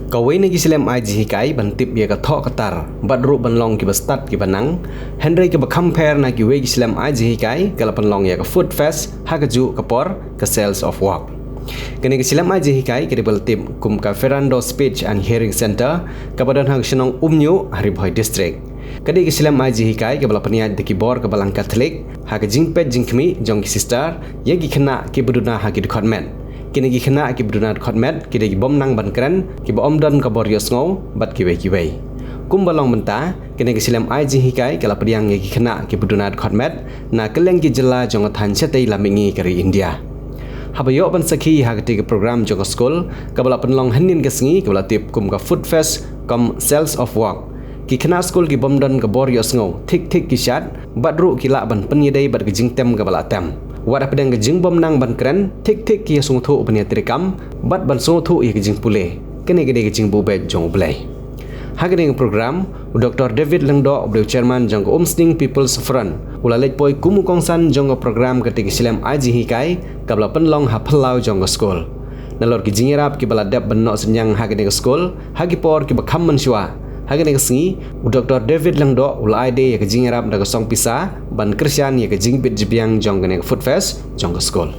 Kawai nagi silam ai ji hikai ban tip ya ka tho katar badru ban long ki bastat ki banang Hynrei ki ba compare na ki we gi silam ai ji hikai kala pan long ya ka food fest ha ka ju ka por ka sales of work kini ki silam ai ji hikai ki bal tip kum ka Ferrando speech and hearing center ka badan hang Shillong Hynrei Bhoi district kadi ki silam ai ji hikai ki bala paniat de ki bor ka balang Catholic ha ka jingpet jingkmi jong ki sister ya gi khna ki buduna ha ki department kini gi khna ki buduna department ki de bom nang ban kran ki ba omdon ka bor Iohsngew bat ki we kum balong bynta kini ki silam ai ji hikai kala padiang gi khna ki buduna department na keleng ki jela jong than chatai lamingi kari India habayo ban sakhi ha ki program jong Skul ka bala penlong hanin ka sngi ka bala tip kum ka food fest kom sales of work ki khna Skul ki bomdon ka bor Iohsngew Thik ki Shad badru ki la ban penyedai bat ki jingtem ka bala tem wada pedang ke jing bom nang ban kren Thik ki sung thu pania trikam bat ban sung thu ye ke jing pule kene ke jing bu bet jong blai hagering program Dr. David Lengdo obdo chairman jong Iohsngew People's Front ula lej poi kumu kongsan jong program ke tik silam aji hikai kabla penlong ha phalau jong Skul nalor ki jingerap ki bala dep ban no senyang hagering Skul hagi por ki bakham man shwa hagering sngi Dr. David Lengdo ula ide ye ke jingerap daga song pisa ban Christian ye ke jingbit jibyang jong gane food fest jong Skul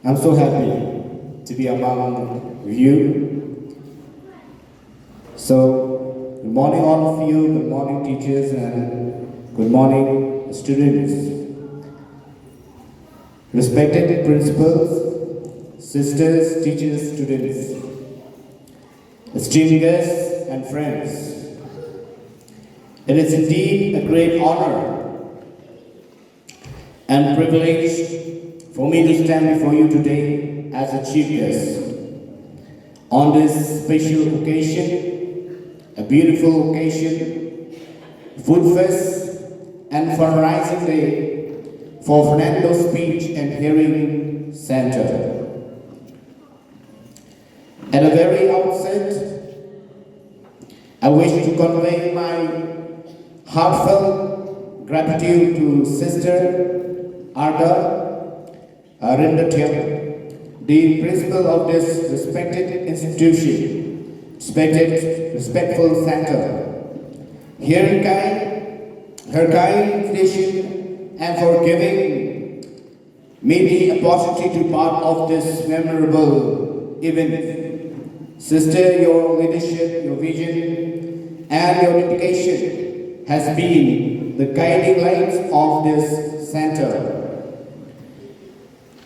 I'm so happy to be among you. So, good morning all of you, good morning teachers and good morning students. Respected principals, sisters, teachers, students, esteemed guests and friends. It is indeed a great honor and privilege for me to stand before you today as a chief guest on this special occasion, a beautiful occasion, food fest and fundraising day for Ferrando Speech and Hearing Center. At the very outset, I wish to convey my heartfelt gratitude to Sister Arda the principal of this respected institution, respectful center. Her kind invitation and for giving me the opportunity to part of this memorable event. Sister, your leadership, your vision, and your dedication has been the guiding light of this center.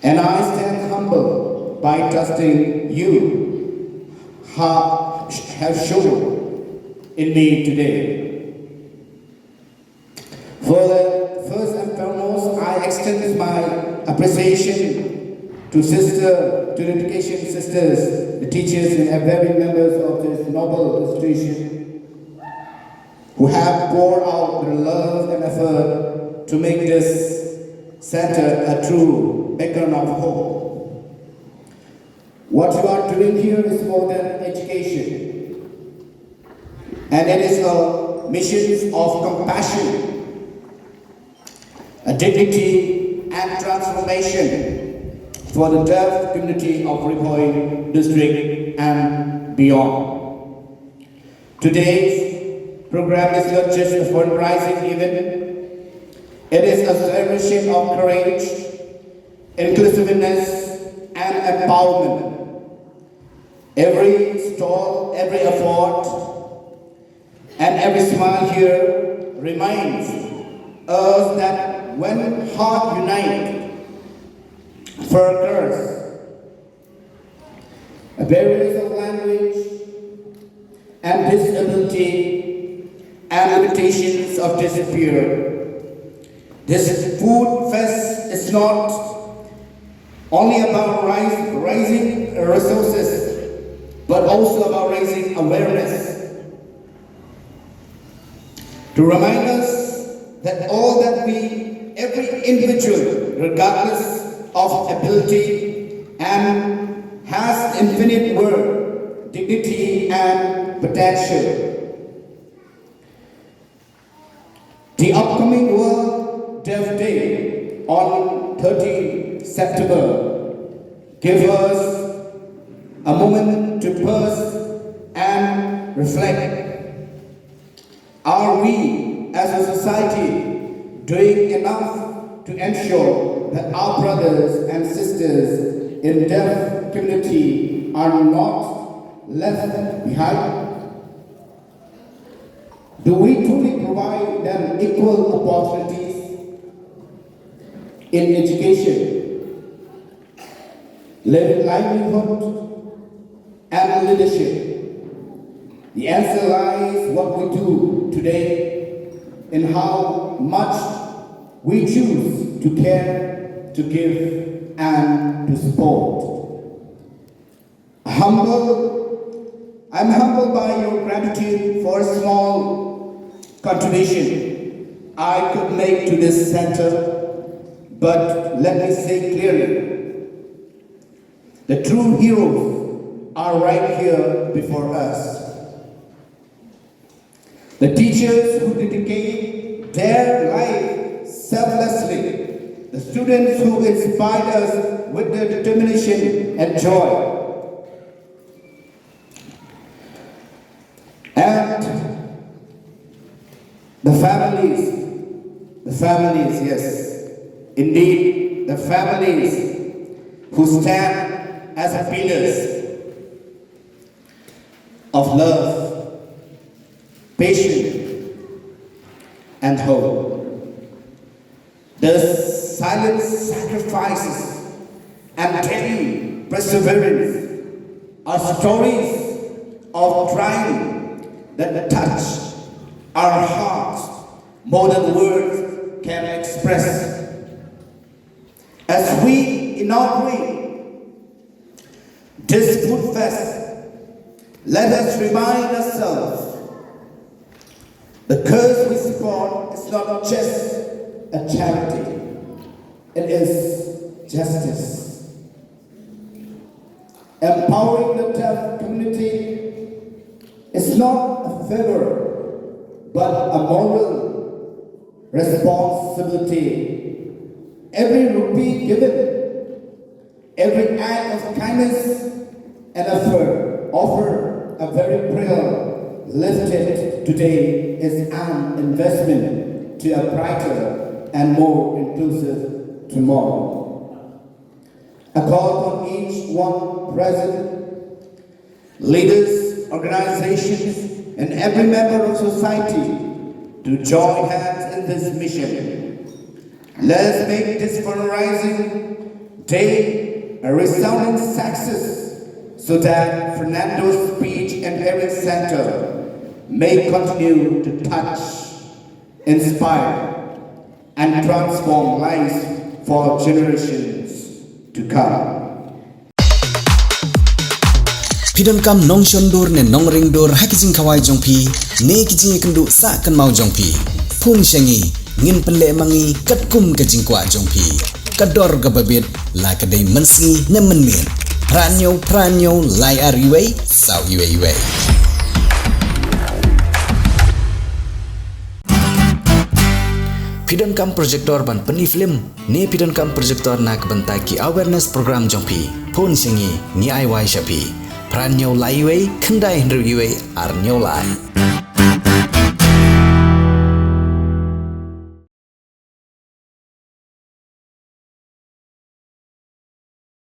And I stand humble by trusting you have shown in me today. First and foremost, I extend my appreciation to the dedication sisters, the teachers, and every members of this noble institution who have poured out their love and effort to make this center a true beacon of hope. What you are doing here is more than education, and it is a mission of compassion, a dignity and transformation for the deaf community of Bhoi district and beyond. Today's program is not just a fundraising event, it is a celebration of courage, inclusiveness, and empowerment. Every stall, every effort, and every smile here reminds us that when hearts unite for a cause, barriers of language and disability and limitations of disappear. This food fest is not only about raising resources, but also about raising awareness. To remind us that every individual, regardless of ability, and has infinite worth, dignity, and potential. The upcoming World Deaf Day on 30 September gives us a moment to pause and reflect. Are we as a society doing enough to ensure that our brothers and sisters in the deaf community are not left behind? Do we truly provide them equal opportunities in education, livelihood, and leadership? The answer lies what we do today in how much we choose to care, to give, and to support. I'm humbled by your gratitude for a small contribution I could make to this center, but let me say clearly, the true heroes are right here before us. The teachers who dedicate their life selflessly, the students who inspired us with their determination and joy, and the families, yes, indeed, the families who stand as pillars of love, patience, and hope. The silent sacrifices and daily perseverance are stories of triumph that touch our hearts more than words can express. As we inaugurate this food fest, let us remind ourselves the cause we support is not just a charity, it is justice. Empowering the deaf community is not a favor, but a moral responsibility. Every rupee given, every act of kindness and effort offered a very prayer lifted today is an investment to a brighter and more inclusive tomorrow. I call upon each one present, leaders, organizations, and every member of society to join hands in this mission. Let's make this fundraising day a resounding success so that Ferrando's speech and hearing center may continue to touch, inspire, and transform lives for generations to come. Pidon kam nong shondur ne nong ringdur hakijing kawai jongpi ne kijing kendu sa kan mau jongpi phun shengi ngin penle mangi katkum kajing kwa jongpi kador gababit la kadai mensi ne menmin pranyo lai ariwei sau iwei Pidon kam projector ban peni film ne pidon kam projector nak bentai ki awareness program jongpi phun shengi ni ai wai shapi Pranyo laiwei, kendai Hynrei ar nyolai.